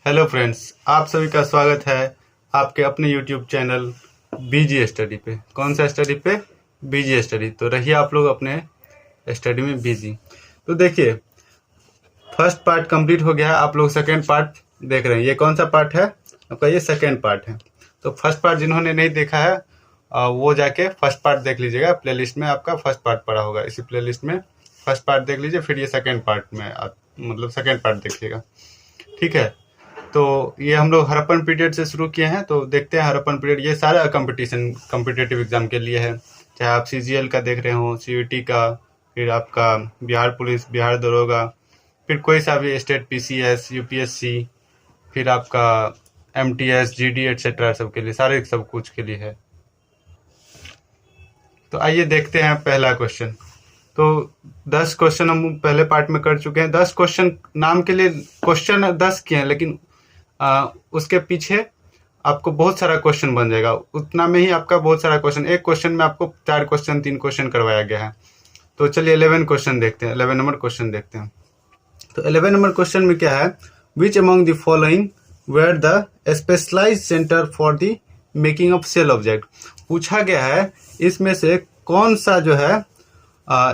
Hello friends, आप सभी का स्वागत है आपके अपने यूट्यूब चैनल बीजी स्टडी पे। कौन सा स्टडी पे? बीजी स्टडी। तो रहिए आप लोग अपने स्टडी में बिजी। तो देखिए, फर्स्ट पार्ट कंप्लीट हो गया है, आप लोग सेकेंड पार्ट देख रहे हैं। ये कौन सा पार्ट है आपका? ये सेकेंड पार्ट है। तो फर्स्ट पार्ट जिन्होंने नहीं देखा है वो जाके फर्स्ट पार्ट देख लीजिएगा। प्लेलिस्ट में आपका फर्स्ट पार्ट पड़ा होगा, इसी प्लेलिस्ट में फर्स्ट पार्ट देख लीजिए, फिर ये सेकेंड पार्ट में मतलब सेकेंड पार्ट देखिएगा, ठीक है। तो ये हम लोग हड़प्पन पीरियड से शुरू किए हैं, तो देखते हैं हड़प्पन पीरियड। ये सारा कॉम्पिटिटिव एग्जाम के लिए है, चाहे आप सीजीएल का देख रहे हो, सीयूटी का, फिर आपका बिहार पुलिस, बिहार दरोगा, फिर कोई सा भी स्टेट पीसीएस, यूपीएससी, फिर आपका एमटीएस, जीडी एटसेट्रा, सबके लिए, सारे सब कुछ के लिए है। तो आइए देखते हैं पहला क्वेश्चन। तो 10 क्वेश्चन हम पहले पार्ट में कर चुके हैं। 10 क्वेश्चन नाम के लिए क्वेश्चन 10 किए हैं, लेकिन उसके पीछे आपको बहुत सारा क्वेश्चन बन जाएगा। उतना में ही आपका बहुत सारा क्वेश्चन, एक क्वेश्चन में आपको 4 क्वेश्चन 3 क्वेश्चन करवाया गया है। तो चलिए 11 क्वेश्चन देखते हैं, 11 नंबर क्वेश्चन देखते हैं। तो 11 नंबर क्वेश्चन में क्या है? Which among the following were the specialised centre for the making of shell object. पूछा गया है इसमें से कौन सा जो है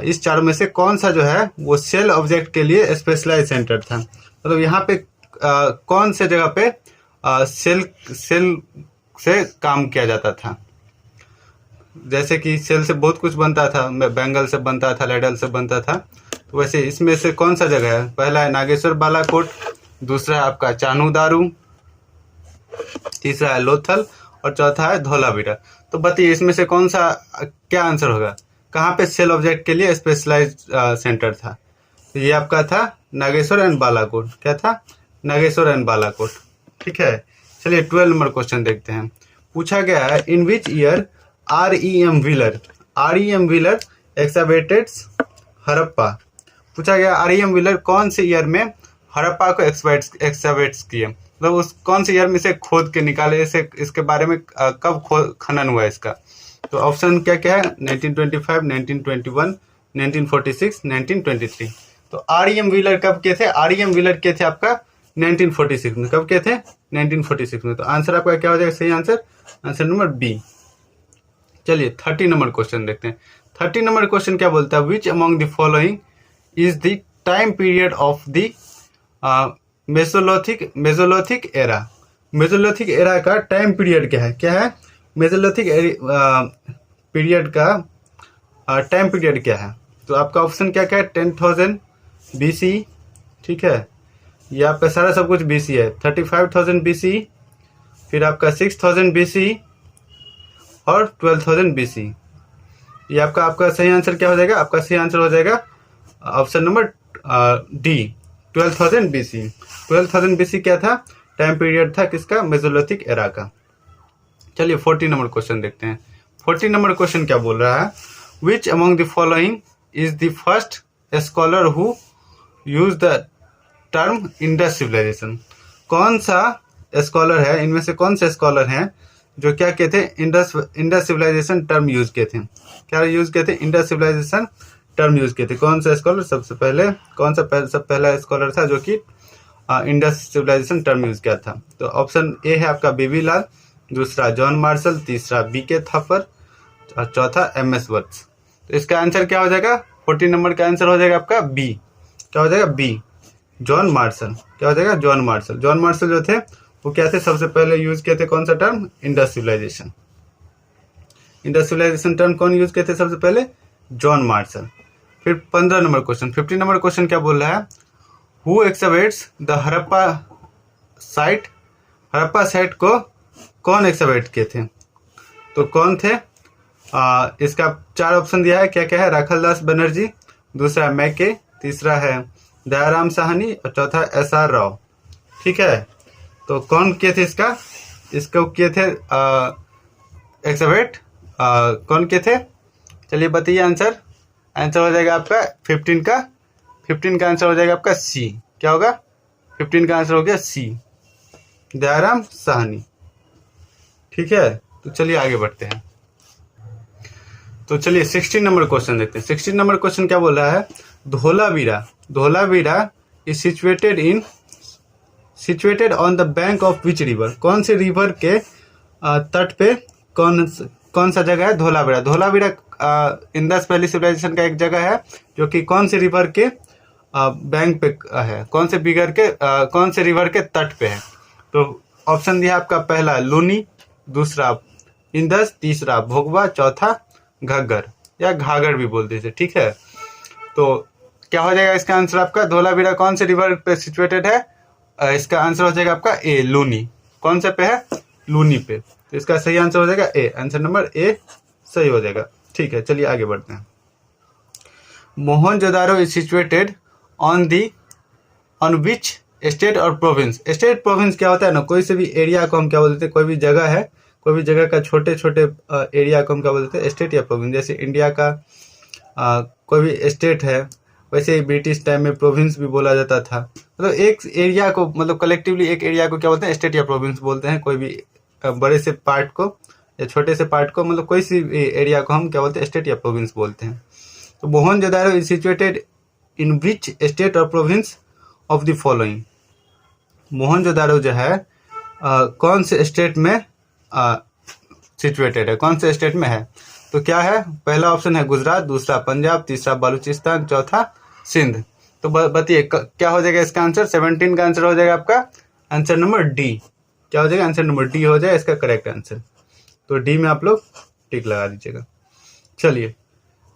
इस चारों में से कौन सा जो है वो सेल ऑब्जेक्ट के लिए स्पेशलाइज सेंटर था। मतलब यहाँ पे कौन से जगह पे सेल से काम किया जाता था। जैसे कि सेल से बहुत कुछ बनता था, बैंगल से बनता था, लेडल से बनता था। तो वैसे इसमें से कौन सा जगह है? पहला है नागेश्वर बालाकोट, दूसरा है आपका चानू दारू, तीसरा है लोथल और चौथा है धौलावीरा। तो बताइए इसमें से कौन सा क्या आंसर होगा? कहाँ पे सेल ऑब्जेक्ट के लिए स्पेशलाइज्ड सेंटर था? तो ये आपका था नागेश्वर एंड बालाकोट। क्या था? नागेश्वर एंड बालाकोट, ठीक है। चलिए 12 नंबर क्वेश्चन देखते हैं। पूछा गया है in which year REM Wheeler excavated Harappa. पूछा गया REM व्हीलर कौन से ईयर में हड़प्पा को एक्सकैवेट्स किए, मतलब उस कौन से ईयर में से खोद के निकाले, इसे इसके बारे में कब खनन हुआ इसका। तो ऑप्शन क्या क्या है? 1925, 1921, 1946, 1923। तो REM व्हीलर कब के थे? REM व्हीलर के थे आपका 1946 में। कब के थे? 1946 में। तो आंसर आपका क्या हो जाएगा? सही आंसर नंबर बी। चलिए 30 नंबर क्वेश्चन देखते हैं। 30 नंबर क्वेश्चन क्या बोलता है? Which among the following is the time period of the Mesolithic era. Mesolithic era का टाइम पीरियड क्या है? क्या है मेसोलिथिक पीरियड का टाइम पीरियड क्या है? तो आपका ऑप्शन क्या क्या है? 10,000 BC, ठीक है। ये आपका सारा सब कुछ BC है। 35,000 BC, फिर आपका 6,000 BC और 12,000 BC। ये आपका सही आंसर क्या हो जाएगा? आपका सही आंसर हो जाएगा option number D, 12,000 BC। 12,000 BC क्या था? टाइम पीरियड था किसका? मेसोलिथिक एरा का। चलिए 40 नंबर क्वेश्चन देखते हैं। 40 नंबर क्वेश्चन क्या बोल रहा है? Which among the following is the first scholar who use the term Indus civilisation. कौन सा स्कॉलर है, इनमें से कौन से स्कॉलर हैं जो क्या कहते हैं? इंडस सिविलाइजेशन टर्म यूज किए थे। क्या यूज किए थे? इंडस सिविलाइजेशन टर्म यूज किए थे। कौन सा स्कॉलर? सबसे पहले कौन सा पहला स्कॉलर था जो कि इंडस सिविलाइजेशन टर्म यूज किया था? तो ऑप्शन ए है आपका बीबी लाल, दूसरा जॉन मार्शल, तीसरा BK थापर और चौथा MS वर्ट्स। तो इसका आंसर क्या हो जाएगा? 40 नंबर का आंसर हो जाएगा आपका बी। क्या हो जाएगा? B, John Marshall. क्या हो जाएगा? John Marshall. जॉन मार्शल जो थे वो क्या थे? सबसे पहले यूज किए थे कौन सा term? Indus civilisation. Indus civilisation term कौन यूज किए थे सबसे पहले? John Marshall. फिर 15 नंबर क्वेश्चन, 50 नंबर क्वेश्चन क्या बोल रहा है? Who excavates the Harappa site. Harappa site को कौन एक्सकैवेट किए थे? तो कौन थे? इसका 4 ऑप्शन दिया है। क्या क्या है? राखलदास बनर्जी, दूसरा है मैके, तीसरा है दयाराम साहनी और चौथा SR राव, ठीक है। तो कौन किए थे इसको किए थे एक्सकैवेट, कौन किए थे? चलिए बताइए आंसर हो जाएगा आपका 15 का आंसर हो जाएगा आपका सी। क्या होगा? 15 का आंसर हो गया सी, दयाराम साहनी, ठीक है। तो चलिए आगे बढ़ते हैं। तो चलिए 16 नंबर क्वेश्चन देखते हैं। 16 नंबर क्वेश्चन क्या बोल रहा है? Dholavira is situated in situated on the bank of which river, कौन से रिवर के तट पे कौन सा जगह है? धोलावीरा। धोलावीरा इंडस वैली सिविलाइजेशन का एक जगह है जो कि कौन से रिवर के बैंक पे है, कौन से रिवर के तट पे है? तो ऑप्शन दिया आपका, पहला लूनी, दूसरा इंदस, तीसरा भोगवा, चौथा घग्गर या घाघर भी बोलते थे, ठीक है। तो क्या हो जाएगा इसका आंसर आपका? धोलावीरा कौन से रिवर पे सिचुएटेड है? इसका आंसर हो जाएगा आपका ए, लूनी। कौन से पे है? लूनी पे। तो इसका सही आंसर हो जाएगा ए, आंसर नंबर ए सही हो जाएगा। ठीक है, चलिए आगे बढ़ते हैं। Mohenjodaro is situated on which state और प्रोविंस? स्टेट प्रोविंस क्या होता है ना, कोई से भी एरिया को हम क्या बोलते हैं, कोई भी जगह है, कोई भी जगह का छोटे छोटे एरिया को हम क्या बोलते हैं? स्टेट या प्रोविंस। जैसे इंडिया का कोई भी स्टेट है, वैसे ही ब्रिटिश टाइम में प्रोविंस भी बोला जाता था। मतलब एक एरिया को, मतलब कलेक्टिवली एक एरिया को क्या बोलते हैं? स्टेट या प्रोविंस बोलते हैं। कोई भी बड़े से पार्ट को या छोटे से पार्ट को, मतलब कोई सी एरिया को हम क्या बोलते हैं? स्टेट या प्रोविंस बोलते हैं। तो Mohenjodaro is situated in which state और province of the following? Mohenjodaro जो है कौन से स्टेट में सिचुएटेड है, कौन से स्टेट में है? तो क्या है? पहला ऑप्शन है गुजरात, दूसरा पंजाब, तीसरा बलूचिस्तान, चौथा सिंध। तो बताइए क्या हो जाएगा इसका आंसर? 17 का आंसर हो जाएगा आपका आंसर नंबर डी। क्या हो जाएगा? आंसर नंबर डी हो जाएगा इसका करेक्ट आंसर। तो डी में आप लोग टिक लगा दीजिएगा। चलिए,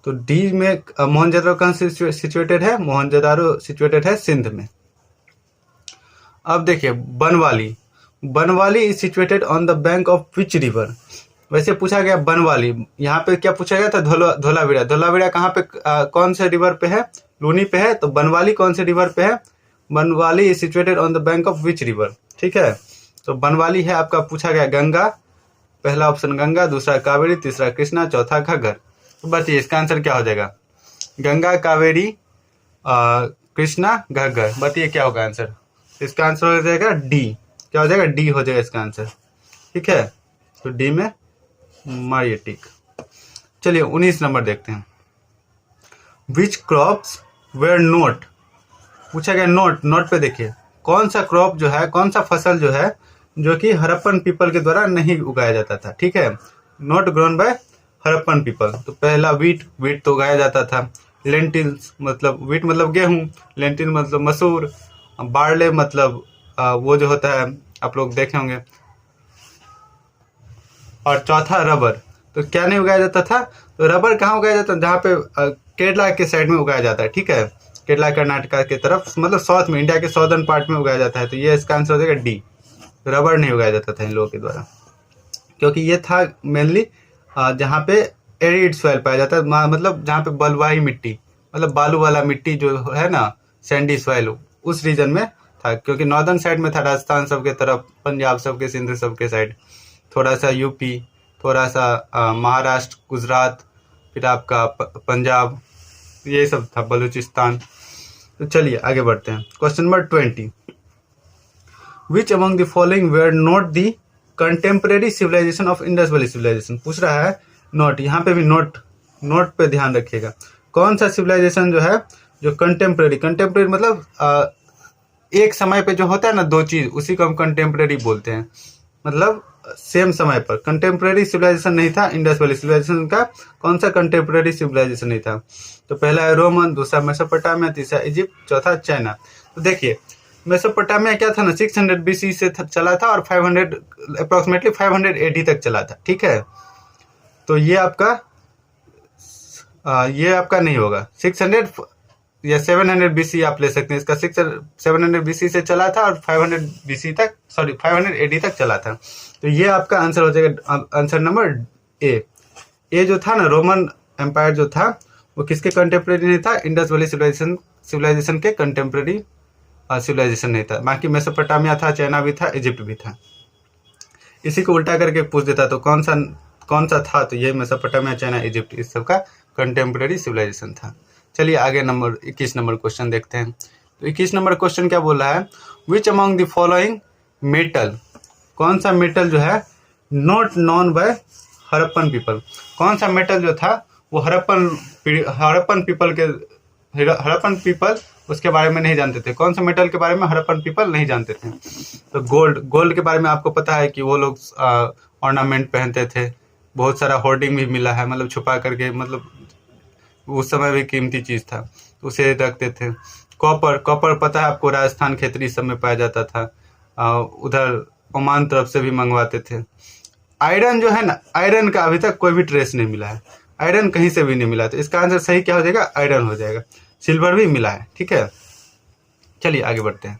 तो डी में मोहनजोदारो कहाँ से सिचुएटेड है? मोहनजोदारो सिचुएटेड है सिंध में। अब देखिए Banawali is situated on the bank of which river? वैसे पूछा गया बनवाली, यहाँ पे क्या पूछा गया था? धोलावीरा। धोलावीरा कहाँ पे, कौन से रिवर पे है? लूनी पे है। तो बनवाली कौन से रिवर पे है? Banawali is situated on the bank of which river? ठीक है, तो बनवाली है आपका, पूछा गया गंगा, पहला ऑप्शन गंगा, दूसरा कावेरी, तीसरा कृष्णा, चौथा घग्गर। तो बताइए इसका आंसर क्या हो जाएगा? गंगा, कावेरी, कृष्णा, घग्गर। बताइए क्या होगा आंसर? इसका आंसर हो जाएगा डी। क्या हो जाएगा? डी हो जाएगा इसका आंसर। ठीक है, तो डी में मारिए टिक। चलिए 19 नंबर देखते हैं। विच क्रॉप्स वेर नोट? पूछा गया नोट पे देखिए कौन सा क्रॉप जो है, कौन सा फसल जो है जो कि हड़प्पन पीपल के द्वारा नहीं उगाया जाता था। ठीक है, not grown by Harappan people. तो पहला वीट तो उगाया जाता था। लेंटिल्स मतलब वीट मतलब गेहूं, लेंटिल मतलब मसूर, बार्ले मतलब वो जो होता है आप लोग देखे होंगे, और चौथा रबर। तो क्या नहीं उगाया जाता था? तो रबर कहाँ उगाया जाता है? जहाँ पे केरला के साइड में उगाया जाता है। ठीक है, केरला कर्नाटका के तरफ, मतलब साउथ में, इंडिया के सॉर्दर्न पार्ट में उगाया जाता है। तो ये इसका आंसर हो जाएगा डी। रबर नहीं उगाया जाता था इन लोगों के द्वारा, क्योंकि ये था मेनली जहाँ पे एरिड सॉइल पाया जाता है, मतलब जहाँ पे बलुआही मिट्टी, मतलब बालू वाला मिट्टी जो है ना, सैंडी सॉइल, उस रीजन में था। क्योंकि नॉर्दर्न साइड में था, राजस्थान सब के तरफ, पंजाब सब के, सिंध सब के साइड, थोड़ा सा यूपी, थोड़ा सा महाराष्ट्र, गुजरात, फिर आपका पंजाब, ये सब था, बलूचिस्तान। तो चलिए आगे बढ़ते हैं। Question number 20। Which among the following were not the contemporary civilisation of Indus valley civilisation? पूछ रहा है नोट, यहाँ पे भी नोट पे ध्यान रखिएगा। कौन सा सिविलाइजेशन जो है जो कंटेम्परेरी मतलब एक समय पे जो होता है ना दो चीज, उसी को हम कंटेम्परेरी बोलते हैं। मतलब सेम समय पर कंटेम्परेरी सिविलाइजेशन नहीं था इंडस वैली सिविलाइजेशन का। कौन सा कंटेम्परेरी सिविलाइजेशन नहीं था? तो पहला है रोमन, दूसरा मेसोपोटामिया, तीसरा इजिप्ट, चौथा चाइना। तो देखिए मेसोपोटामिया क्या था ना, 600 BC से चला था और 500 अप्रोक्सीमेटली 500 AD तक चला था। ठीक है, तो ये आपका नहीं होगा। 600 या 700 BC आप ले सकते हैं। इसका 700 BC से चला था और 500 AD तक चला था। तो ये आपका आंसर हो जाएगा आंसर नंबर ए जो था ना, रोमन एम्पायर जो था वो किसके कंटेम्परेरी नहीं था? इंडस वैली सिविलाइजेशन के कंटेम्परेरी सिविलाइजेशन नहीं था। बाकी मेसोपोटामिया था, चाइना भी था, इजिप्ट भी था। इसी को उल्टा करके पूछ देता तो कौन सा था? तो ये मेसोपोटामिया, चाइना, इजिप्ट, इस सब का कंटेम्परेरी सिविलाइजेशन था। चलिए आगे 21 नंबर क्वेश्चन देखते हैं। तो 21 नंबर क्वेश्चन क्या बोल रहा है? Which among the following metal? कौन सा मेटल जो है not known by Harappan people? कौन सा मेटल जो था वो हड़प्पन पीपल उसके बारे में नहीं जानते थे। कौन से मेटल के बारे में हड़प्पन पीपल नहीं जानते थे। तो गोल्ड के बारे में आपको पता है कि वो लोग ऑर्नामेंट पहनते थे, बहुत सारा होर्डिंग भी मिला है, मतलब छुपा करके, मतलब उस समय भी कीमती चीज़ था, उसे रखते थे। कॉपर पता है आपको, राजस्थान खेतरी सब में पाया जाता था, उधर ओमान तरफ से भी मंगवाते थे। आयरन जो है ना, आयरन का अभी तक कोई भी ट्रेस नहीं मिला है, आयरन कहीं से भी नहीं मिला, तो इसका आंसर सही क्या हो जाएगा, आयरन हो जाएगा। सिल्वर भी मिला है, ठीक है। चलिए आगे बढ़ते हैं।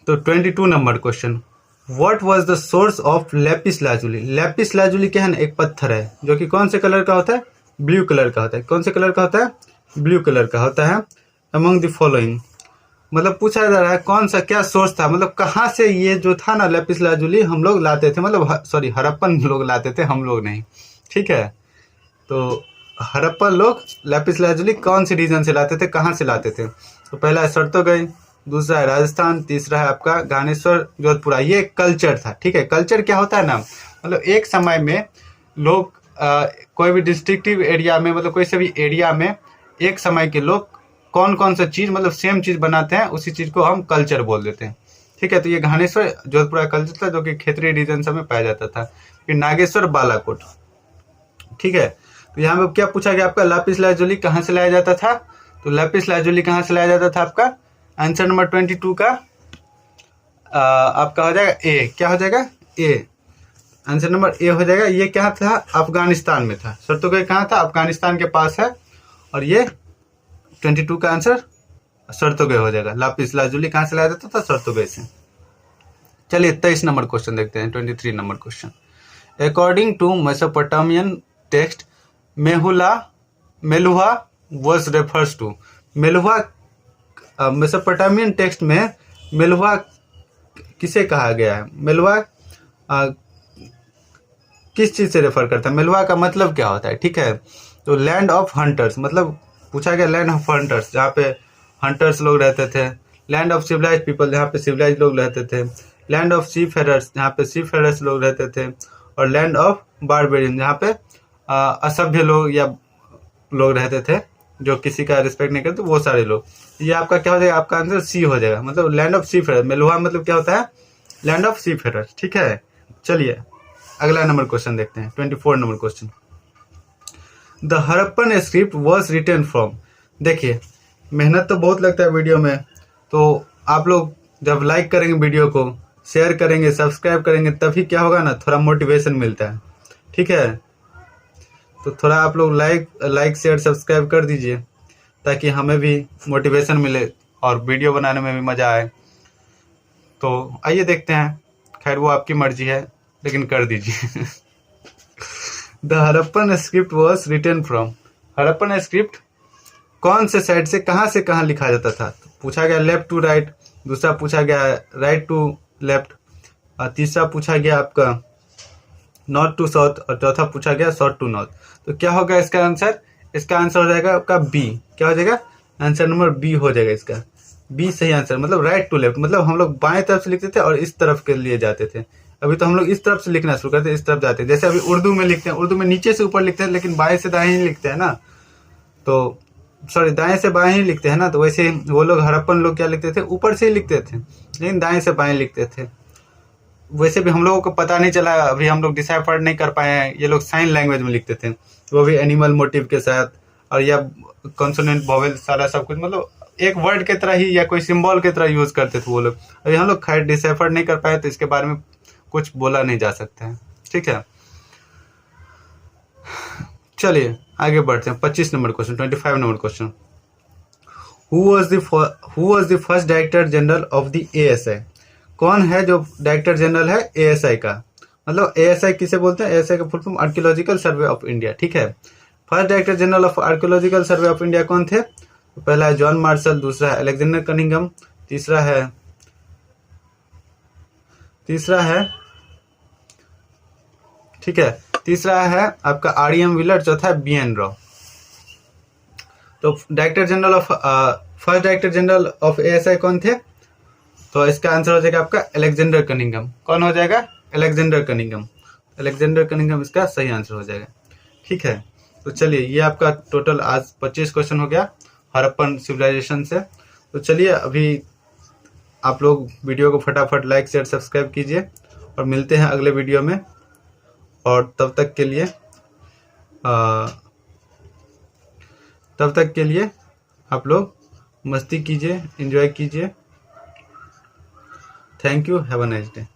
तो 22 number question, what was the source of Lapis lazuli. Lapis lazuli क्या है ना, एक पत्थर है जो कि कौन से कलर का होता है, ब्लू कलर का होता है। कौन से कलर का होता है, ब्लू कलर का होता है। अमंग द फॉलोइंग, मतलब पूछा जा रहा है कौन सा क्या सोर्स था, मतलब कहाँ से ये जो था ना लैपिस लाजुली हम लोग लाते थे, मतलब सॉरी हड़प्पन लोग लाते थे, हम लोग नहीं, ठीक है। तो हड़प्पन लोग लैपिस लाजुली कौन से रीजन से लाते थे, कहाँ से लाते थे। तो पहला है सरतोगई, दूसरा है राजस्थान, तीसरा है आपका गानेश्वर जोधपुरा। ये कल्चर था, ठीक है। कल्चर क्या होता है ना, मतलब एक समय में लोग कोई भी डिस्ट्रिक्टिव एरिया में, मतलब कोई से भी एरिया में एक समय के लोग कौन कौन सा चीज़, मतलब सेम चीज़ बनाते हैं, उसी चीज़ को हम कल्चर बोल देते हैं, ठीक है। तो ये घानेश्वर जोधपुरा कल्चर था जो कि खेतरी रीजन सब में पाया जाता था। फिर नागेश्वर बालाकोट, ठीक है। तो यहाँ पे क्या पूछा गया आपका, लापिस लाजुली कहाँ से लाया जाता था। तो लापिस लाजुली कहाँ से लाया जाता था, आपका आंसर नंबर 22 का आपका हो जाएगा ए। क्या हो जाएगा, ए। आंसर नंबर ए हो जाएगा। ये क्या था, अफगानिस्तान में था। सरतोगई कहाँ था, अफगानिस्तान के पास है। और ये 22 का आंसर सरतोगई हो जाएगा। लापिस लाजुली कहाँ से लाया जाता था, सरतोगई से। चलिए 23 नंबर क्वेश्चन देखते हैं। 23 number question, according to Mesopotamian text Meluha was refers to. Meluha, Mesopotamian text में मेलुहा किसे कहा गया है, मेलुहा किस चीज़ से रेफर करता है, मेलुहा का मतलब क्या होता है, ठीक है। तो लैंड ऑफ हंटर्स, मतलब पूछा गया लैंड ऑफ हंटर्स, जहाँ पे हंटर्स लोग रहते थे। लैंड ऑफ सिविलाइज पीपल, जहाँ पे सिविलाइज लोग रहते थे। लैंड ऑफ सी फेरर्स, जहाँ पे सी फेरर्स लोग रहते थे। और लैंड ऑफ बारबेरियन, जहाँ पे असभ्य लोग या लोग रहते थे जो किसी का रिस्पेक्ट नहीं करते, वो सारे लोग। ये आपका क्या हो जाएगा, आपका आंसर सी हो जाएगा, मतलब land of seafarers. Meluha मतलब क्या होता है, लैंड ऑफ सी फेरर्स, ठीक है। चलिए अगला नंबर क्वेश्चन देखते हैं। 24 number question, the Harappan script was written from. देखिए मेहनत तो बहुत लगता है वीडियो में, तो आप लोग जब लाइक करेंगे वीडियो को, शेयर करेंगे, सब्सक्राइब करेंगे, तभी क्या होगा ना, थोड़ा मोटिवेशन मिलता है, ठीक है। तो थोड़ा आप लोग लाइक शेयर सब्सक्राइब कर दीजिए ताकि हमें भी मोटिवेशन मिले और वीडियो बनाने में भी मज़ा आए। तो आइए देखते हैं, खैर वो आपकी मर्जी है, लेकिन कर दीजिए। The Harappan script was written from. Harappan script कौन से साइड से कहाँ लिखा जाता था। तो पूछा गया लेफ्ट टू राइट, दूसरा पूछा गया राइट टू लेफ्ट, और तीसरा पूछा गया आपका नॉर्थ टू साउथ, और चौथा पूछा गया साउथ टू नॉर्थ। तो क्या होगा इसका आंसर, इसका आंसर हो जाएगा आपका बी। क्या हो जाएगा, आंसर नंबर बी हो जाएगा इसका। बी सही आंसर, मतलब राइट टू लेफ्ट, मतलब हम लोग बाएं तरफ से लिखते थे और इस तरफ के लिए जाते थे। अभी तो हम लोग इस तरफ से लिखना शुरू करते, इस तरफ जाते हैं। जैसे अभी उर्दू में लिखते हैं, उर्दू में नीचे से ऊपर लिखते हैं, लेकिन बाएं से दाएं ही लिखते हैं ना, तो सॉरी दाएं से बाएं ही लिखते हैं ना। तो वैसे वो लोग हड़प्पन लोग क्या लिखते थे, ऊपर से ही लिखते थे, लेकिन दाएं से बाएं लिखते थे। वैसे भी हम लोगों को पता नहीं चला, अभी हम लोग डिसाइफर नहीं कर पाए हैं। ये लोग साइन लैंग्वेज में लिखते थे, वो भी एनिमल मोटिव के साथ, और या कॉन्सोनेंट वोवेल सारा सब कुछ, मतलब एक वर्ड के तरह ही या कोई सिंबल के तरह यूज करते थे वो लोग। अभी हम लोग खैर डिसाइफर नहीं कर पाए, तो इसके बारे में कुछ बोला नहीं जा सकता है, ठीक है। चलिए आगे बढ़ते हैं। 25 number question, 25 number question, who was the first director general of the ASI। कौन है जो डायरेक्टर जनरल है ASI का, मतलब ASI किसे बोलते हैं, ASI का full form archaeological survey of India, ठीक है। First director general of archaeological survey of India कौन थे, तो पहला है जॉन मार्शल, दूसरा है अलेक्जेंडर कनिंघम, तीसरा है ठीक है, तीसरा है आपका REM व्हीलर, चौथा है BN राव। तो first director general of ASI कौन थे, तो इसका आंसर हो जाएगा आपका अलेक्जेंडर कनिंघम। कौन हो जाएगा, अलेक्जेंडर कनिंघम। अलेक्जेंडर कनिंघम इसका सही आंसर हो जाएगा, ठीक है। तो चलिए ये आपका टोटल आज 25 क्वेश्चन हो गया हड़प्पन सिविलाइजेशन से। तो चलिए अभी आप लोग वीडियो को फटाफट लाइक शेयर सब्सक्राइब कीजिए और मिलते हैं अगले वीडियो में। और तब तक के लिए आप लोग मस्ती कीजिए, एंजॉय कीजिए। Thank you, have a nice day.